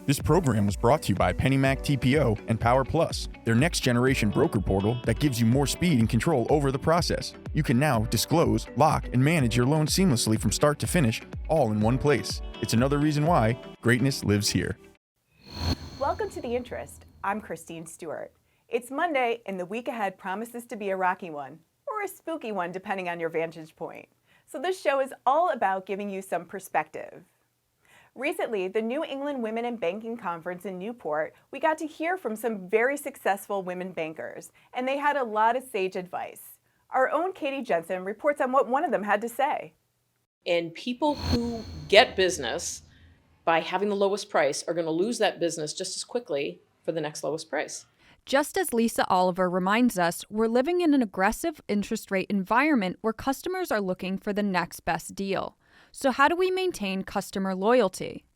This program was brought to you by PennyMac TPO and Power Plus, their next-generation broker portal that gives you more speed and control over the process. You can now disclose, lock, and manage your loan seamlessly from start to finish, all in one place. It's another reason why greatness lives here. Welcome to The Interest. I'm Christine Stewart. It's Monday, and the week ahead promises to be a rocky one, or a spooky one depending on your vantage point. So this show is all about giving you some perspective. Recently, the New England Women in Banking Conference in Newport, we got to hear from some very successful women bankers, and they had a lot of sage advice. Our own Katie Jensen reports on what one of them had to say. And people who get business by having the lowest price are going to lose that business just as quickly for the next lowest price. Just as Lisa Oliver reminds us, we're living in an aggressive interest rate environment where customers are looking for the next best deal. So how do we maintain customer loyalty?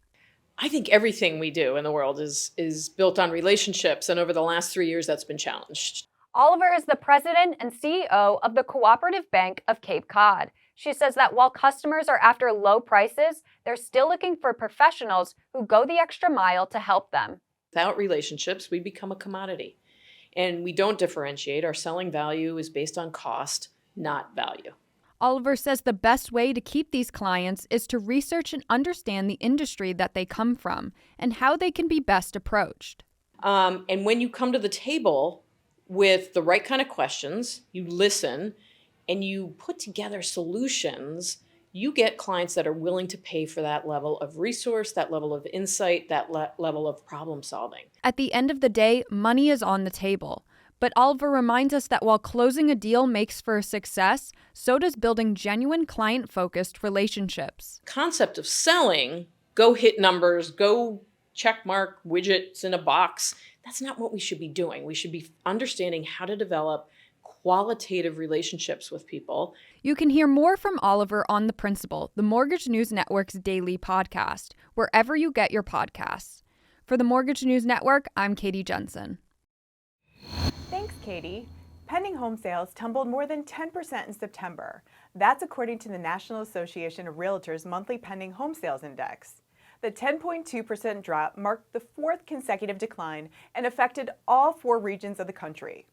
I think everything we do in the world is built on relationships, and over the last 3 years that's been challenged. Oliver is the president and CEO of the Cooperative Bank of Cape Cod. She says that while customers are after low prices, they're still looking for professionals who go the extra mile to help them. Without relationships, we become a commodity, and we don't differentiate. Our selling value is based on cost, not value. Oliver says the best way to keep these clients is to research and understand the industry that they come from and how they can be best approached. And when you come to the table with the right kind of questions, you listen, and you put together solutions, you get clients that are willing to pay for that level of resource, that level of insight, that level of problem solving. At the end of the day, money is on the table. But Oliver reminds us that while closing a deal makes for a success, so does building genuine client-focused relationships. Concept of selling, go hit numbers, go check mark widgets in a box, that's not what we should be doing. We should be understanding how to develop qualitative relationships with people. You can hear more from Oliver on The Principal, the Mortgage News Network's daily podcast, wherever you get your podcasts. For the Mortgage News Network, I'm Katie Jensen. Thanks, Katie. Pending home sales tumbled more than 10% in September. That's according to the National Association of Realtors' monthly pending home sales index. The 10.2% drop marked the fourth consecutive decline and affected all four regions of the country.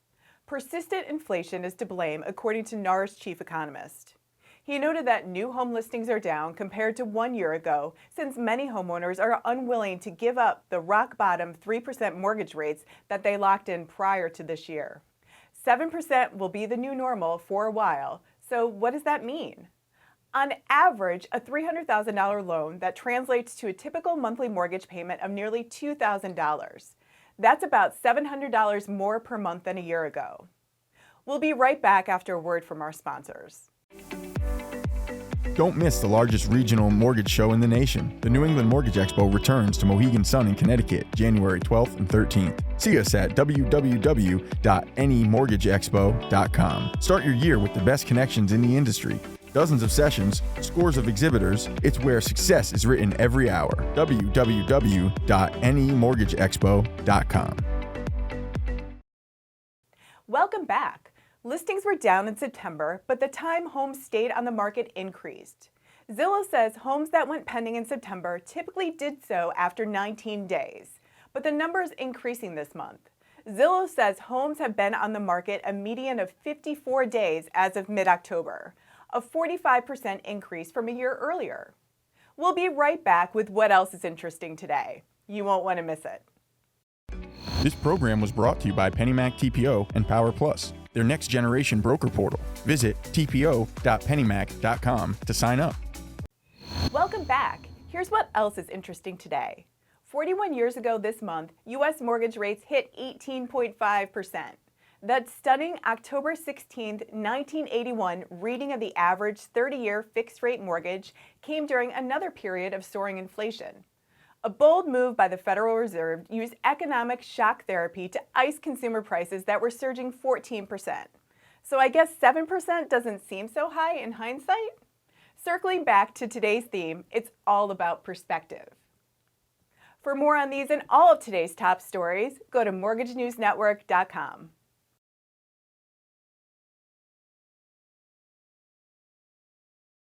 Persistent inflation is to blame, according to NAR's chief economist. He noted that new home listings are down compared to 1 year ago, since many homeowners are unwilling to give up the rock-bottom 3% mortgage rates that they locked in prior to this year. 7% will be the new normal for a while, so what does that mean? On average, a $300,000 loan that translates to a typical monthly mortgage payment of nearly $2,000. That's about $700 more per month than a year ago. We'll be right back after a word from our sponsors. Don't miss the largest regional mortgage show in the nation. The New England Mortgage Expo returns to Mohegan Sun in Connecticut, January 12th and 13th. See us at www.nemortgageexpo.com. Start your year with the best connections in the industry. Dozens of sessions, scores of exhibitors. It's where success is written every hour. www.nemortgageexpo.com. Welcome back. Listings were down in September, but the time homes stayed on the market increased. Zillow says homes that went pending in September typically did so after 19 days, but the number is increasing this month. Zillow says homes have been on the market a median of 54 days as of mid-October, a 45% increase from a year earlier. We'll be right back with what else is interesting today. You won't want to miss it. This program was brought to you by PennyMac TPO and Power Plus, their next-generation broker portal. Visit tpo.pennymac.com to sign up. Welcome back. Here's what else is interesting today. 41 years ago this month, U.S. mortgage rates hit 18.5%. That stunning October 16, 1981 reading of the average 30-year fixed-rate mortgage came during another period of soaring inflation. A bold move by the Federal Reserve used economic shock therapy to ice consumer prices that were surging 14%. So I guess 7% doesn't seem so high in hindsight? Circling back to today's theme, it's all about perspective. For more on these and all of today's top stories, go to mortgagenewsnetwork.com.